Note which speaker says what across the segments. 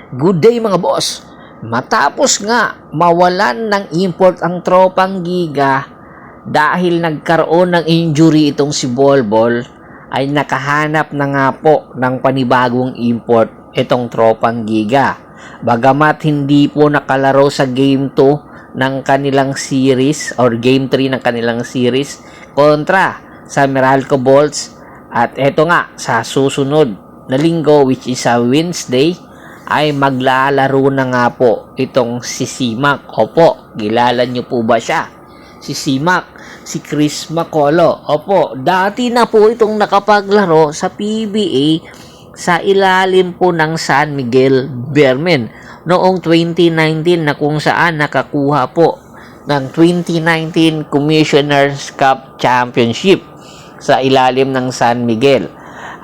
Speaker 1: Good day mga boss. Matapos nga mawalan ng import ang tropang Giga dahil nagkaroon ng injury itong si Bolbol, ay nakahanap na nga po ng panibagong import itong tropang Giga. Bagamat hindi po nakalaro sa Game 2 ng kanilang series or Game 3 ng kanilang series kontra sa Meralco Bolts, at eto nga sa susunod na linggo, which is sa Wednesday, ay maglalaro na nga po itong si Simac. Opo, kilala nyo po ba siya? Si Simac, si Chris Macolo. Opo, dati na po itong nakapaglaro sa PBA sa ilalim po ng San Miguel Bearmen noong 2019, na kung saan nakakuha po ng 2019 Commissioner's Cup Championship sa ilalim ng San Miguel.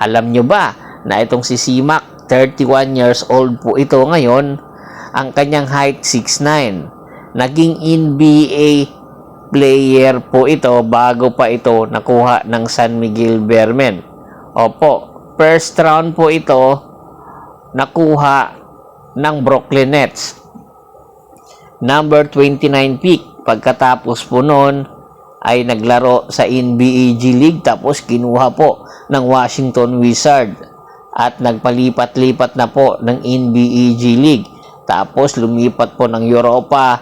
Speaker 1: Alam nyo ba na itong si Simac, 31 years old po ito ngayon, ang kanyang height 6'9". Naging NBA player po ito bago pa ito nakuha ng San Miguel Bearmen. Opo, first round po ito nakuha ng Brooklyn Nets. Number 29 pick. Pagkatapos po noon ay naglaro sa NBA G League, tapos kinuha po ng Washington Wizards at nagpalipat-lipat na po ng NBA G League. Tapos lumipat po ng Europa,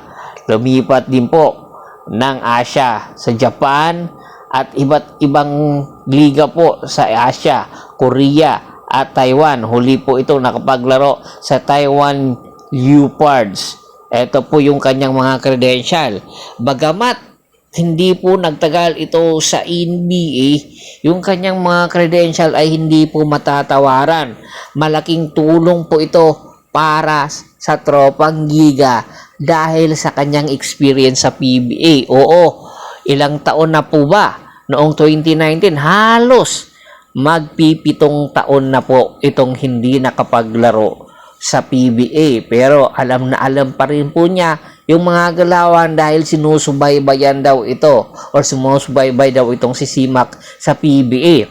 Speaker 1: lumipat din po ng Asia sa Japan at iba't ibang liga po sa Asia, Korea at Taiwan. Huli po ito nakapaglaro sa Taiwan Leopards. Ito po yung kanyang mga credential. Bagamat hindi po nagtagal ito sa NBA, yung kanyang mga credential ay hindi po matatawaran. Malaking tulong po ito para sa tropang Giga dahil sa kanyang experience sa PBA. Oo, ilang taon na po ba? Noong 2019, halos magpipitong taon na po itong hindi nakapaglaro sa PBA. Pero alam na alam pa rin po niya yung mga galawan dahil sinusubaybayan daw ito or sumusubaybay daw itong si Simac sa PBA.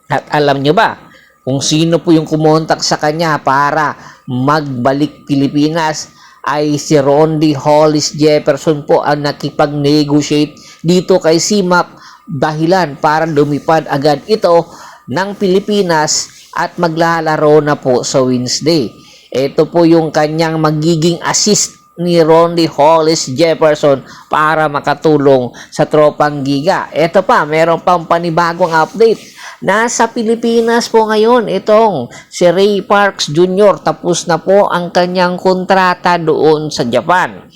Speaker 1: At alam nyo ba kung sino po yung kumontak sa kanya para magbalik Pilipinas? Ay si Rondy Hollis Jefferson po ang nakipag-negotiate dito kay Simac, dahilan para lumipad agad ito ng Pilipinas at maglalaro na po sa Wednesday. Ito po yung kanyang magiging assist ni Rondy Hollis Jefferson para makatulong sa tropang Giga. Ito pa, meron pang panibagong update. Nasa Pilipinas po ngayon itong si Ray Parks Jr. Tapos na po ang kanyang kontrata doon sa Japan.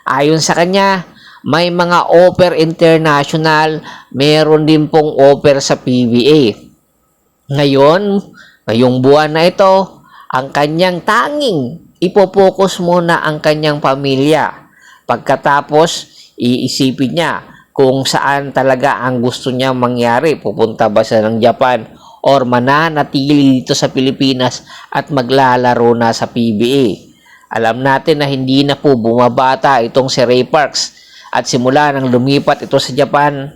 Speaker 1: Ayon sa kanya, may mga offer international, meron din pong offer sa PBA. Ngayong buwan na ito, ang kanyang tanging ipopokus muna ang kanyang pamilya. Pagkatapos, iisipin niya kung saan talaga ang gusto niya mangyari. Pupunta ba siya ng Japan or mananatili dito sa Pilipinas at maglalaro na sa PBA. Alam natin na hindi na po bumabata itong si Ray Parks, at simula nang lumipat ito sa Japan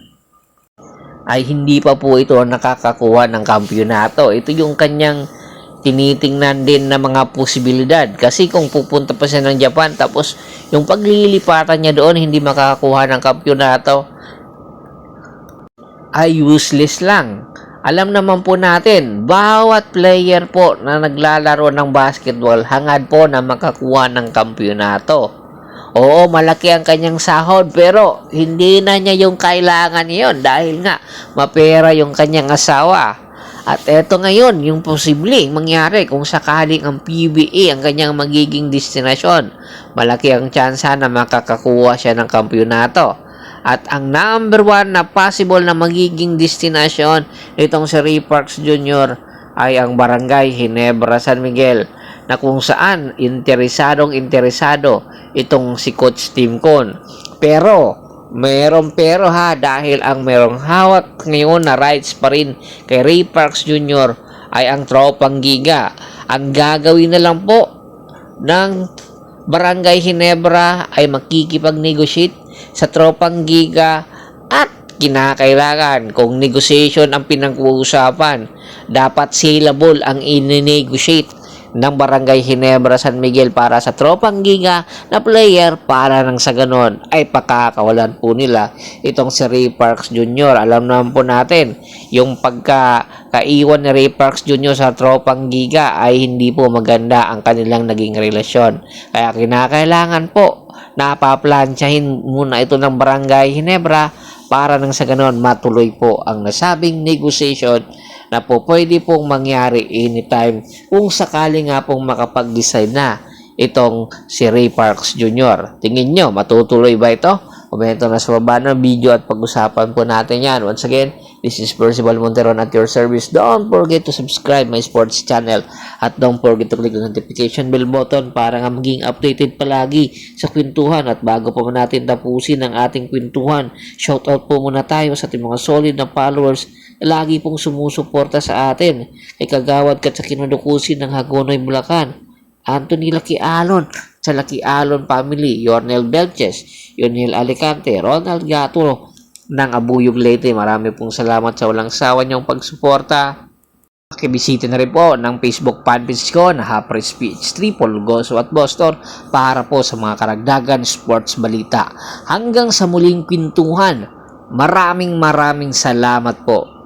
Speaker 1: ay hindi pa po ito nakakakuha ng kampyonato. Ito yung kanyang tinitingnan din na mga posibilidad, kasi kung pupunta pa siya ng Japan tapos yung paglilipatan niya doon hindi makakakuha ng kampyonato, ay useless lang. Alam naman po natin, bawat player po na naglalaro ng basketball hangad po na makakuha ng kampyonato. Oo, malaki ang kanyang sahod, pero hindi na niya yung kailangan niyon dahil nga mapera yung kanyang asawa. At eto ngayon, yung posibleng mangyari kung sakaling ang PBA ang kanyang magiging destinasyon. Malaki ang tsansa na makakakuha siya ng kampyonato. At ang number 1 na possible na magiging destinasyon itong si Ray Parks Jr. ay ang Barangay Ginebra San Miguel, na kung saan interesado itong si Coach Tim Con. Pero pero ha, dahil ang merong hawak ngayon na rights pa rin kay Ray Parks Jr. ay ang tropang Giga. Ang gagawin na lang po ng Barangay Ginebra ay makikipag-negotiate sa tropang Giga, at kinakailangan kung negotiation ang pinag-uusapan, dapat saleable ang i-negotiate ng Barangay Ginebra San Miguel para sa Tropang Giga na player para nang sa ganon ay pakakawalan po nila itong si Ray Parks Jr. Alam naman po natin, yung pagkaiwan ni Ray Parks Jr. sa Tropang Giga ay hindi po maganda ang kanilang naging relasyon. Kaya kinakailangan po na paplansyahin muna ito ng Barangay Ginebra para nang sa ganon matuloy po ang nasabing negotiation na po pwede pong mangyari anytime kung sakali nga pong makapag-decide na itong si Ray Parks Jr. Tingin nyo, matutuloy ba ito? Komento na sa baba ng video at pag-usapan po natin yan. Once again, this is Percival Monteron at your service. Don't forget to subscribe my sports channel at don't forget to click the notification bell button para nga maging updated palagi sa kwentuhan. At bago pa natin tapusin ang ating kwentuhan, shoutout po muna tayo sa ating mga solid na followers na lagi pong sumusuporta sa atin. Kay Kagawad Kat sa Kinudukusin ng Hagonoy, Bulacan, Anthony Lucky Alon sa Lucky Alon Family, Yornel Belches, Yonel Alicante, Ronald Gato ng Abuyog Leyte. Marami pong salamat sa walang sawa niyong pagsuporta. Pakibisita na rin po ng Facebook fanpage ko na Hapre Speech, Triple Goso at Boston para po sa mga karagdagan sports balita. Hanggang sa muling kwentuhan, maraming salamat po.